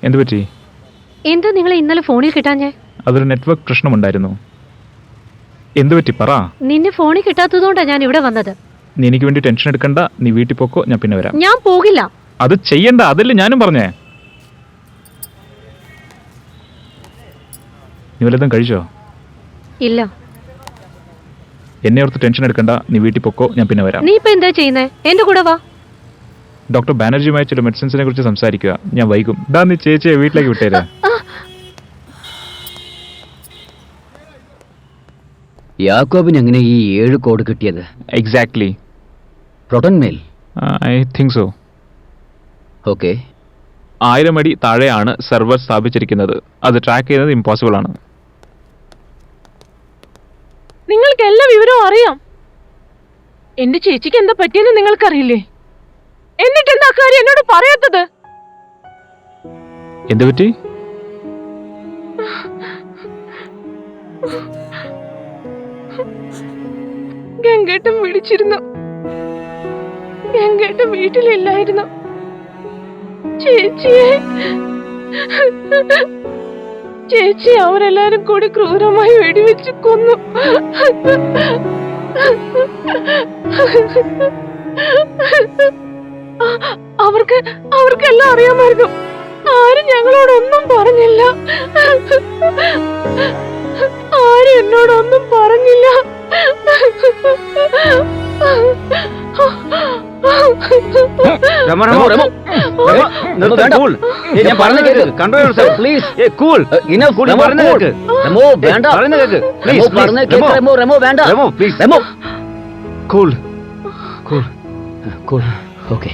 എന്ത് പറ്റി? എന്താ നിങ്ങൾ ഇന്നലെ ഫോണിൽ കിട്ടാഞ്ഞേ? അതൊരു നെറ്റ്വർക്ക് പ്രശ്നമുണ്ടായിരുന്നു. എന്ത് പറ്റി പറ. നിന്നെ ഫോണിൽ കിട്ടാത്തതുകൊണ്ടാണ് ഞാൻ ഇവിടെ വന്നത്. നീ എനിക്ക് വേണ്ടി ടെൻഷൻ എടുക്കണ്ട, നീ വീട്ടിൽ പോക്കോ, ഞാൻ പിന്നെ വരാം. ഞാൻ പോകില്ല. അത് ചെയ്യണ്ട, അതല്ലേ ഞാനും പറഞ്ഞേ. നീ വല്ലതും കഴിച്ചോ? ഇല്ല. എന്നെ ഓർത്ത് ടെൻഷൻ എടുക്കണ്ട, നീ വീട്ടിൽ പോക്കോ, ഞാൻ പിന്നെ വരാം. നീ ഇപ്പൊ എന്താ ചെയ്യുന്നേ? എന്റെ കൂടെ വാ. ഡോക്ടർ ബാനർജിയുമായി ചില മെഡിസിൻസിനെ കുറിച്ച് സംസാരിക്കുക. ഞാൻ വൈകും. നീ ചേച്ചിയെ വീട്ടിലേക്ക് വിട്ടേരാ. യാക്കോബിന് എങ്ങനെ ഈ 7 കോഡ് കിട്ടിയത്? Exactly. Proton Mail? I think so. Okay. 1000 അടി താഴെയാണ് സെർവർ സ്ഥാപിച്ചിരിക്കുന്നത്. അത് ട്രാക്ക് ചെയ്യുന്നത് ഇമ്പോസിബിൾ ആണ്. നിങ്ങൾക്ക് എല്ലാ വിവരവും അറിയാം. എന്റെ ചേച്ചിക്ക് എന്താ പറ്റിയെന്ന് നിങ്ങൾക്കറിയില്ലേ? എന്നിട്ട് എന്താ കാര്യം എന്നോട് പറയാത്തത്? എന്ത് പറ്റി? ഗംഗേട്ടൻ വിളിച്ചിരുന്നു. ഗംഗേട്ടൻ വീട്ടിലില്ലായിരുന്നു. ചേച്ചി അവരെല്ലാരും കൂടി ക്രൂരമായി വെടിവെച്ച് കൊന്നു. അവർക്കെല്ലാം അറിയാമായിരുന്നു. ആരും ഞങ്ങളോടൊന്നും പറഞ്ഞില്ല. ആരും എന്നോടൊന്നും പറഞ്ഞില്ല. ഓക്കെ.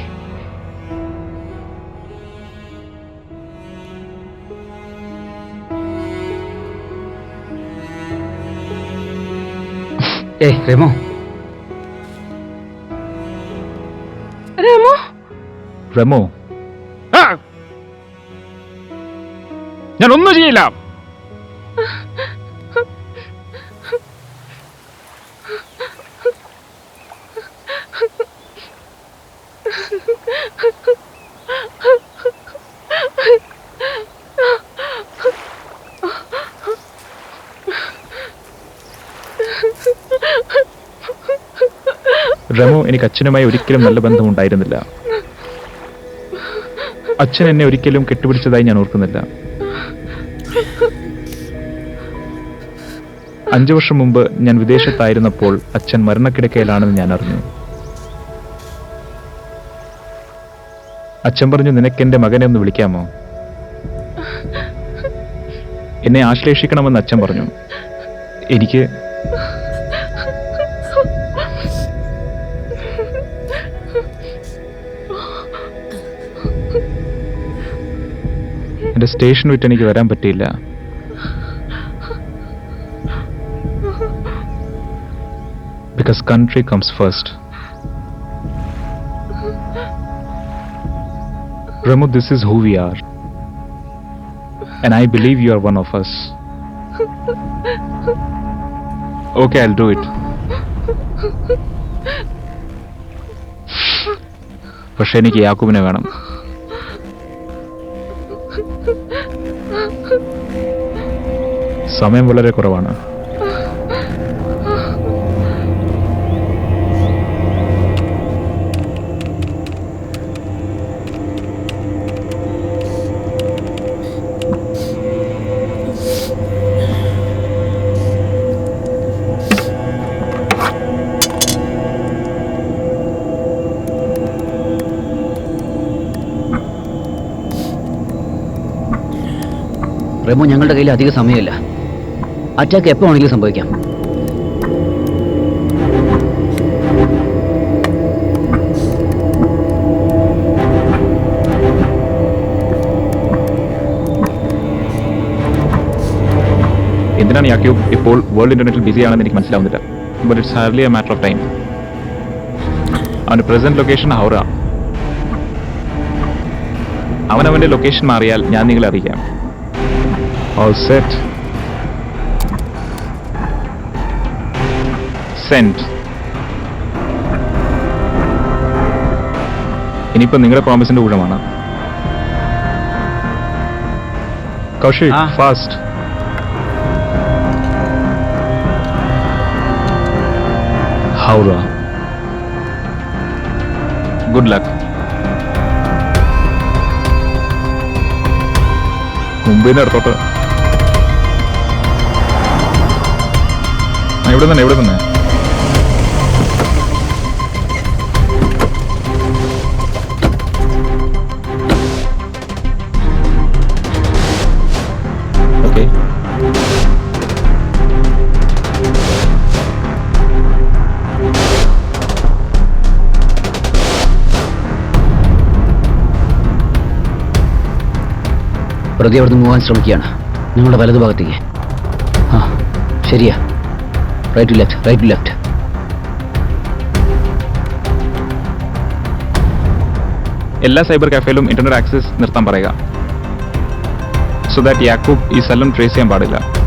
റെമോ. റെമോ? റെമോ, ഞാൻ ഒന്നും ചെയ്യില്ല. റെമോ, എനിക്ക് അച്ഛനുമായി ഒരിക്കലും നല്ല ബന്ധമുണ്ടായിരുന്നില്ല. അച്ഛൻ എന്നെ ഒരിക്കലും കെട്ടുപിടിച്ചതായി ഞാൻ ഓർക്കുന്നില്ല. 5 വർഷം മുമ്പ് ഞാൻ വിദേശത്തായിരുന്നപ്പോൾ അച്ഛൻ മരണക്കിടക്കയിലാണെന്ന് ഞാൻ അറിഞ്ഞു. അച്ഛൻ പറഞ്ഞു, നിനക്കെന്റെ മകനെ ഒന്ന് വിളിക്കാമോ? എന്നെ ആശ്ലേഷിക്കണമെന്ന് അച്ഛൻ പറഞ്ഞു. എനിക്ക് എന്റെ സ്റ്റേഷൻ വിട്ട് എനിക്ക് വരാൻ പറ്റിയില്ല. Because country comes first. Ramu, this is who we are. And I believe you are one of us. Okay, I'll do it. പക്ഷെ എനിക്ക് യാക്കൂബിനെ വേണം. സമയം വളരെ കുറവാണ്. റെമോ, ഞങ്ങളുടെ കയ്യിൽ അധിക സമയമില്ല. അറ്റാക്ക് എപ്പോ വേണമെങ്കിലും സംഭവിക്കാം. എന്തിനാണ് യാക്യൂബ് ഇപ്പോൾ വേൾഡ് ഇന്റർനെറ്റിൽ ബിസി ആണെന്ന് എനിക്ക് മനസ്സിലാവുന്നില്ല. But it's hardly A matter of time. അവന്റെ പ്രസന്റ് ലൊക്കേഷൻ ഹൗറ. അവനവന്റെ ലൊക്കേഷൻ മാറിയാൽ ഞാൻ നിങ്ങളെ അറിയിക്കാം. All set. Send. ഇനിയിപ്പോൾ നിങ്ങളുടെ പ്രോമിസിന്റെ ഊഴമാണ്. Kaushik, Ah. fast. Howrah. Good luck. മുംബൈന്ന് അടുത്തോട്ട്. ഇവിടെ തന്നെ. ഓക്കെ. പ്രതി അവിടുന്ന് പോകാൻ ശ്രമിക്കുകയാണ്. നിങ്ങളുടെ വലതുഭാഗത്തേക്ക്. ആ ശരിയാ. Right to left. എല്ലാ സൈബർ കാഫേയിലും ഇന്റർനെറ്റ് ആക്സസ് നിർത്താൻ പറയുക. സോ ദാറ്റ് യാക്കൂബ് ഈ സ്ഥലം ട്രേസ് ചെയ്യാൻ പാടില്ല.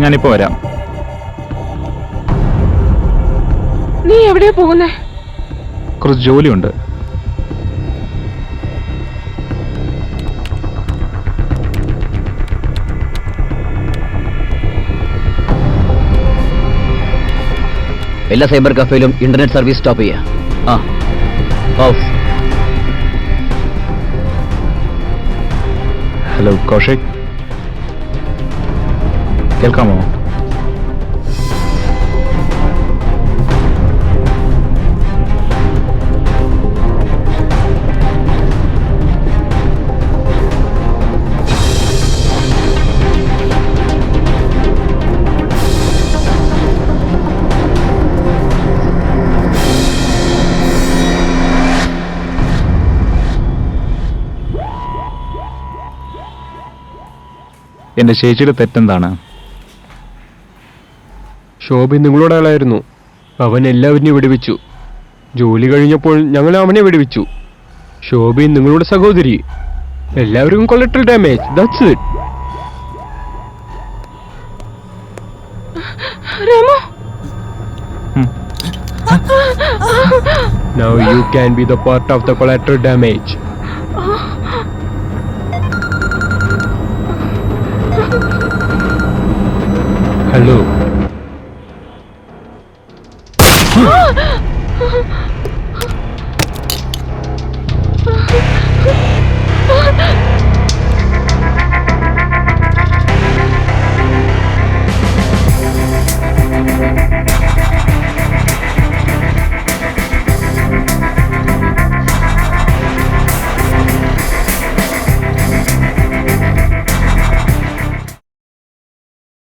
ഞാനിപ്പോ വരാം. നീ എവിടെയാ പോകുന്നേ? കുറച്ച് ജോലിയുണ്ട്. എല്ലാ സൈബർ കഫേയിലും ഇന്റർനെറ്റ് സർവീസ് സ്റ്റോപ്പ് ചെയ്യാം. ആ ഓഫ്. ഹലോ കൗശിക്, കേൾക്കാമോ? എന്റെ ചേച്ചിയുടെ തെറ്റെന്താണ്? ശോഭി നിങ്ങളുടെ ആളായിരുന്നു. അവൻ എല്ലാവരെയും വെടിവെച്ചു. ജോലി കഴിഞ്ഞപ്പോൾ ഞങ്ങൾ അവനെ വെടിവെച്ചു. ശോഭി നിങ്ങളുടെ സഹോദരി. എല്ലാവർക്കും collateral damage. That's it. Ramu, Now you can be the part of the collateral damage. Hello.